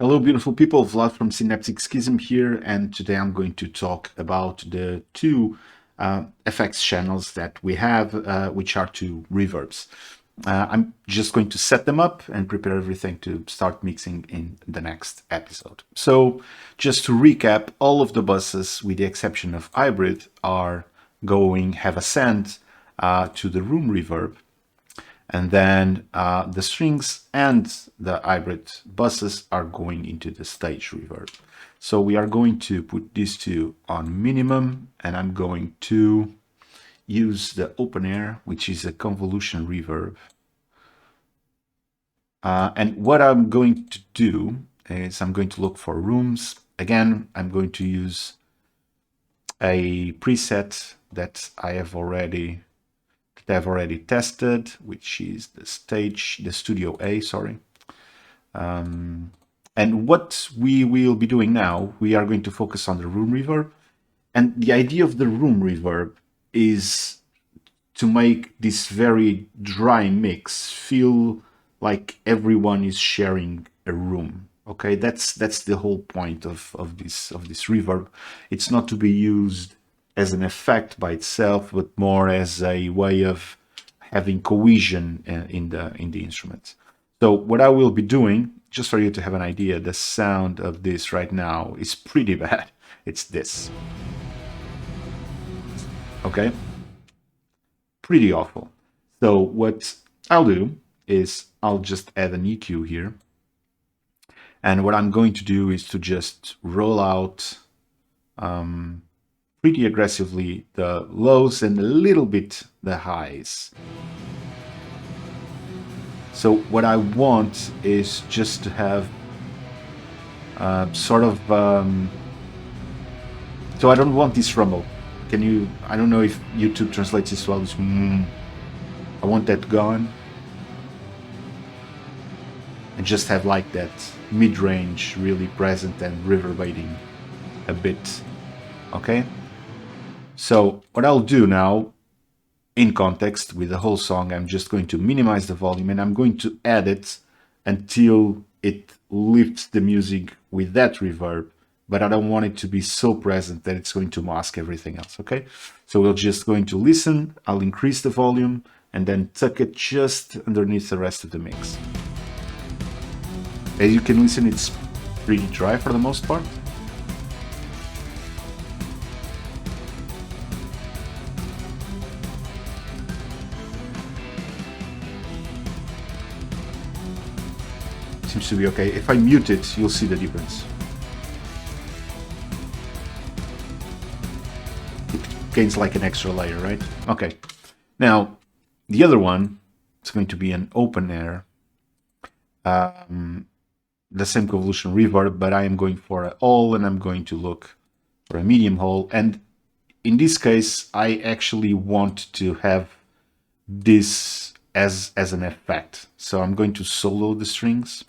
Hello, beautiful people. Vlad from Synaptic Schism here, and today I'm going to talk about the two effects channels that we have, which are two reverbs. I'm just going to set them up and prepare everything to start mixing in the next episode. So, just to recap, all of the buses, with the exception of hybrid, have a send to the room reverb, and then the strings and the hybrid buses are going into the stage reverb. So we are going to put these two on minimum, and I'm going to use the open air, which is a convolution reverb. And what I'm going to do is I'm going to look for rooms. Again, I'm going to use a preset that I've already tested, which is the Studio A, sorry. And what we will be doing now, we are going to focus on the room reverb. And the idea of the room reverb is to make this very dry mix feel like everyone is sharing a room. Okay, that's the whole point of this reverb. It's not to be used as an effect by itself, but more as a way of having cohesion in the instruments. So what I will be doing, just for you to have an idea, the sound of this right now is pretty bad. It's this. Okay? Pretty awful. So what I'll do is I'll just add an EQ here. And what I'm going to do is to just roll out pretty aggressively the lows and a little bit the highs. So what I want is just to have so I don't want this rumble. I don't know if YouTube translates this well. I want that gone. And just have like that mid-range really present and reverberating a bit. Okay? So what I'll do now, in context with the whole song, I'm just going to minimize the volume and I'm going to add it until it lifts the music with that reverb, but I don't want it to be so present that it's going to mask everything else, okay? So we're just going to listen, I'll increase the volume, and then tuck it just underneath the rest of the mix. As you can listen, it's pretty dry for the most part. Seems to be okay. If I mute it, you'll see the difference. It gains like an extra layer, right? Okay. Now, the other one is going to be an open air. The same convolution reverb, but I am going for a hole and I'm going to look for a medium hole. And in this case, I actually want to have this as an effect. So I'm going to solo the strings.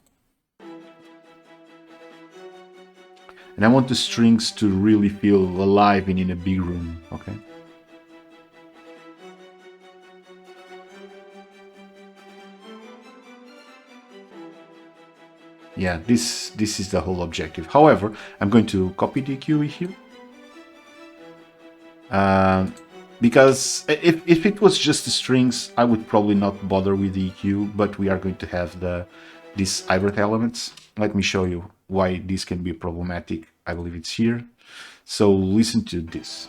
And I want the strings to really feel alive and in a big room, okay? Yeah, this is the whole objective. However, I'm going to copy the EQ here. Because if it was just the strings, I would probably not bother with the EQ, but we are going to have these hybrid elements. Let me show you why this can be problematic. I believe it's here. So listen to this.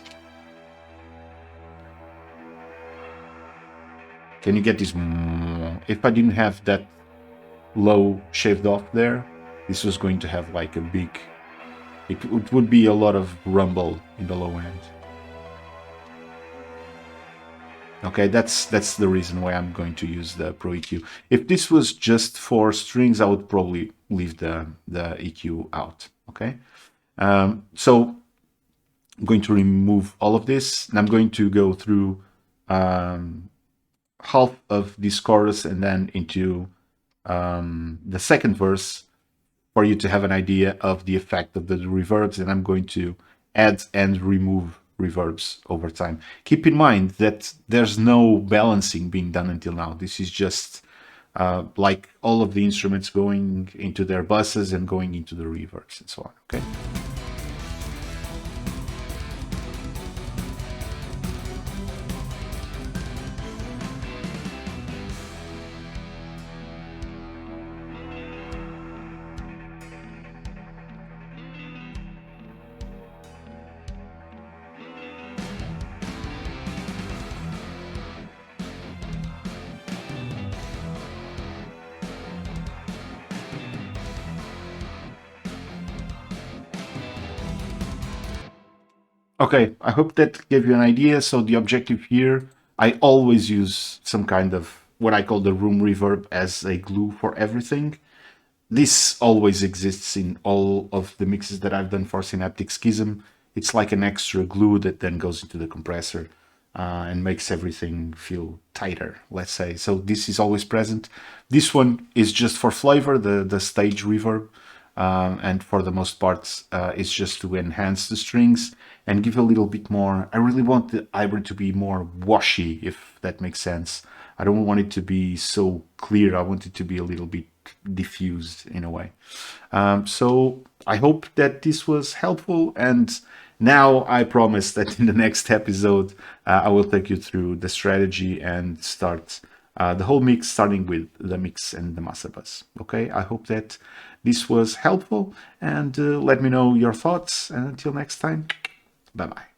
Can you get this? If I didn't have that low shaved off there, this was going to have like a big, it would be a lot of rumble in the low end. Okay, that's the reason why I'm going to use the Pro EQ. If this was just for strings, I would probably leave the EQ out. Okay, so I'm going to remove all of this, and I'm going to go through half of this chorus and then into the second verse for you to have an idea of the effect of the reverbs, and I'm going to add and remove reverbs over time. Keep in mind that there's no balancing being done until now. This is just like all of the instruments going into their buses and going into the reverbs and so on. Okay. Okay, I hope that gave you an idea. So the objective here, I always use some kind of what I call the room reverb as a glue for everything. This always exists in all of the mixes that I've done for Synaptic Schism. It's like an extra glue that then goes into the compressor and makes everything feel tighter, let's say. So this is always present. This one is just for flavor, the stage reverb. And for the most part, it's just to enhance the strings and give a little bit more. I really want the hybrid to be more washy, if that makes sense. I don't want it to be so clear. I want it to be a little bit diffused in a way. So I hope that this was helpful. And now I promise that in the next episode, I will take you through the strategy and start the whole mix, starting with the mix and the master bus. Okay, I hope that this was helpful, and let me know your thoughts. And until next time, bye bye.